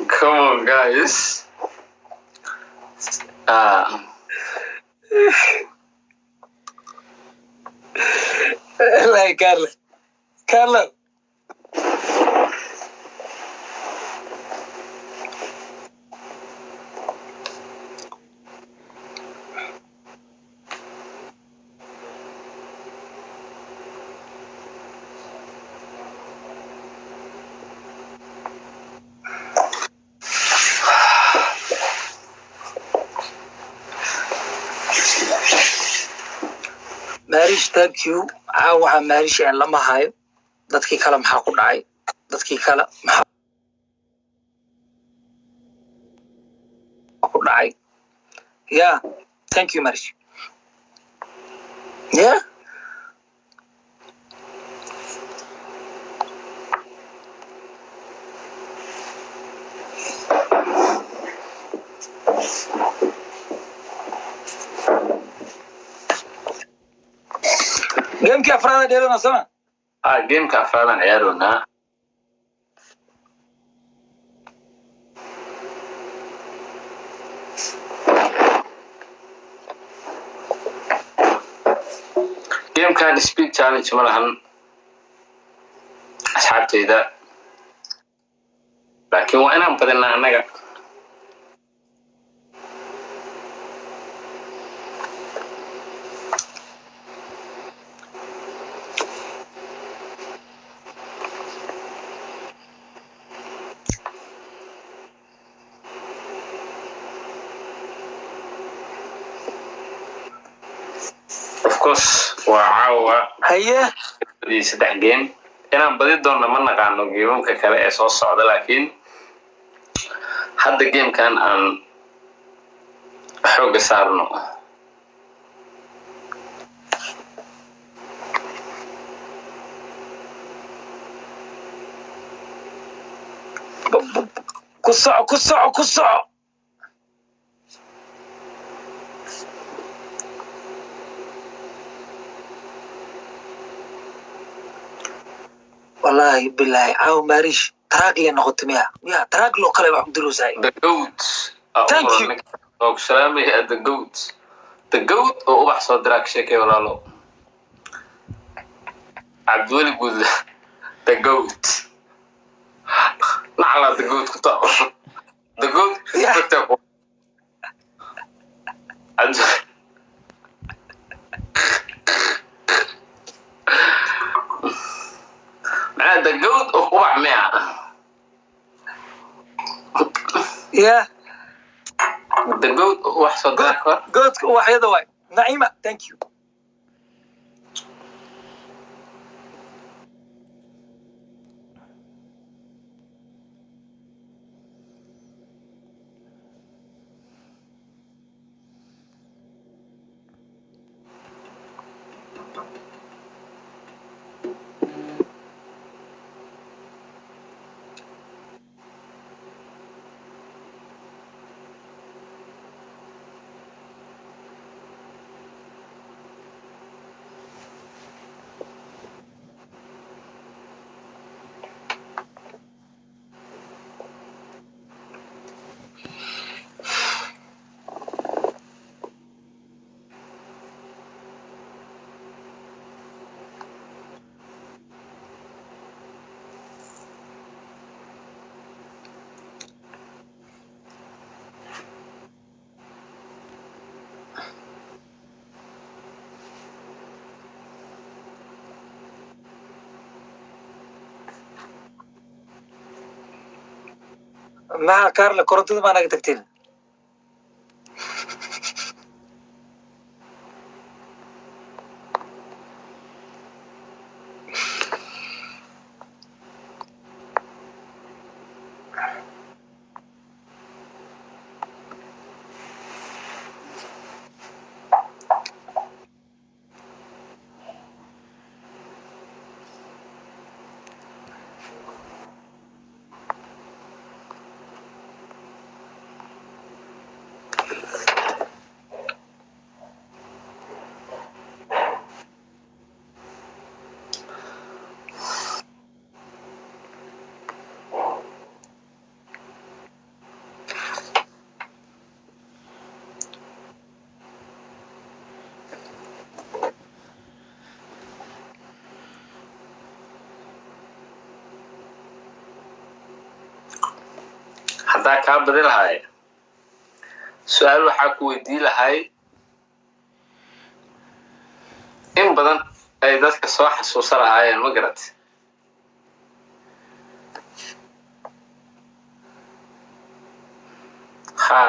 Come on, guys. Like Carlo. Marish, thank you. Waxaa Marish aan lama hayo. Dadkii kale maxaa ku dhacay? Dadkii kale maxaa ku dhacay? Yeah, thank you, Marish. Yeah. Gamekii afraad dheerana sama? Gameka afraadaan ciyaarona. Gamekan speed challenge ma lahan asxaabteyda, laakiin waa inaan badinaa annaga. Of course waa caawa Haye. badii 3 game inaan badi doonno ma naqaano geemamka kale ee soo socda, laakiin hadda gamekan aan xooga saarno. Ku soco. Wallahi billahi caaw Marish track le noqotay miya? Ya track loo kale wax diroosay. The goat. Thank you. Salaam ya the goat. The goat oo ubax soo diraa sheekay walaalo. Abdul Gud. The goat. Nacala the goat ku taabo. The goat. The goat of ubax miya? Yeah. The goat wax soo diraa. Goat waxyada way. Naima, thank you. Ma Carla korontada ma naga tagteen. haddaa kaa badi lahay su-aal waxaa ku weydii lahay in badan ay dadka soo xasuusa lahaayeen ma garat ha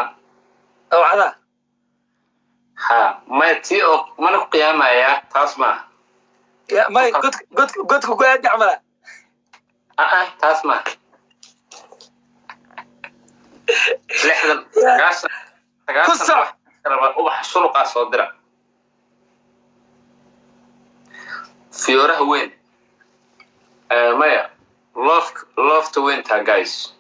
wacda ha may tii oo mana ku qiyaamayaa taas maaha ya may godku ku aadi camala taas maaha 60 ubax suluqaa soo dira fiyooraha weyn maya lofta weyntaa guys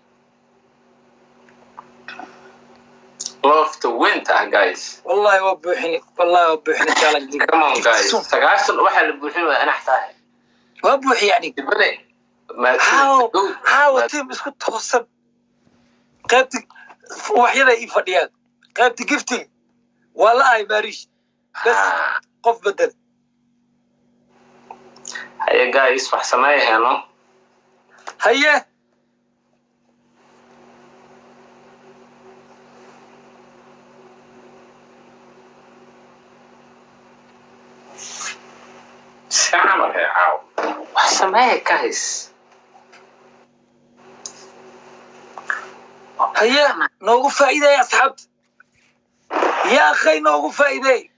lofta weyntaa guys wallahi waa buuxini challenge come on guys 90 waxaa la buuxin waa anax tahay waa buuxi yani dibade how team isku toosan qaybti waxyada ii fadhiyaan qaybti gifting waa la ay baarish bas qof bedel haye guys wax sameeyahayno haye سامر يا عاو وحسماية كايس هيا نوغو فائدة يا أصحاب يا أخي نوغو فائدة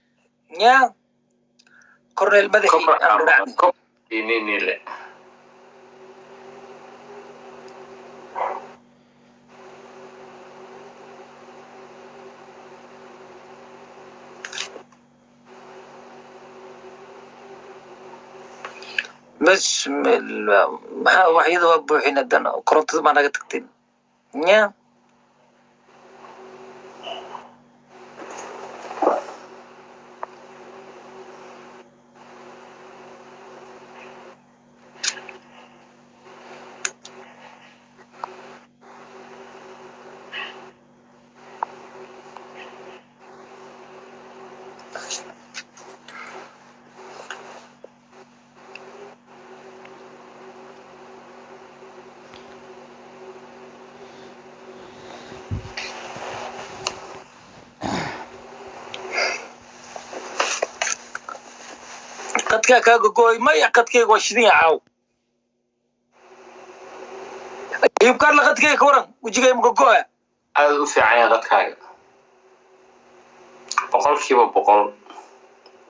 يا كورنيل مدحي إنيني لا بسم الله ما وحيد وابوحين الدنا كرنت ما نقتكتين يا قد كاغوي ما يقد كي وشدين عاو يبقى لقد كي كورن وجيغي مغوغا هذا في عين قد كاغا بقول